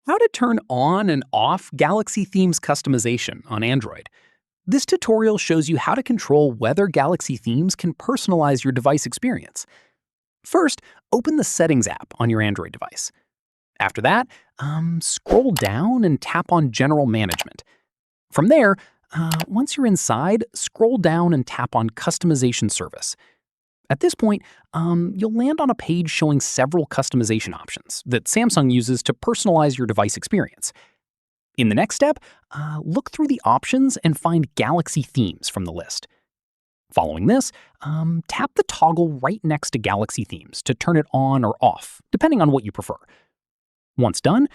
How to turn on and off Galaxy Themes customization on Android. This tutorial shows you how to control whether Galaxy Themes can personalize your device experience. First, open the Settings app on your Android device. After that, scroll down and tap on General Management. From there, once you're inside, scroll down and tap on Customization Service. At this point, you'll land on a page showing several customization options that Samsung uses to personalize your device experience. In the next step, look through the options and find Galaxy Themes from the list. Following this, tap the toggle right next to Galaxy Themes to turn it on or off, depending on what you prefer. Once done,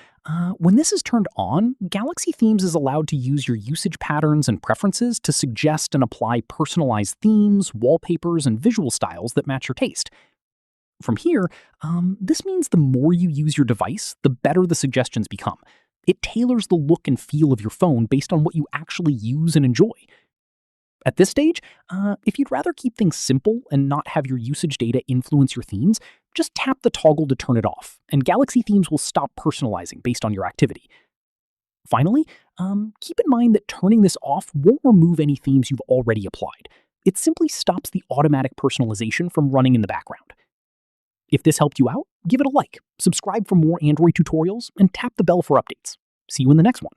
when this is turned on, Galaxy Themes is allowed to use your usage patterns and preferences to suggest and apply personalized themes, wallpapers, and visual styles that match your taste. From here, this means the more you use your device, the better the suggestions become. It tailors the look and feel of your phone based on what you actually use and enjoy. At this stage, if you'd rather keep things simple and not have your usage data influence your themes, just tap the toggle to turn it off, and Galaxy Themes will stop personalizing based on your activity. Finally, keep in mind that turning this off won't remove any themes you've already applied. It simply stops the automatic personalization from running in the background. If this helped you out, give it a like, subscribe for more Android tutorials, and tap the bell for updates. See you in the next one.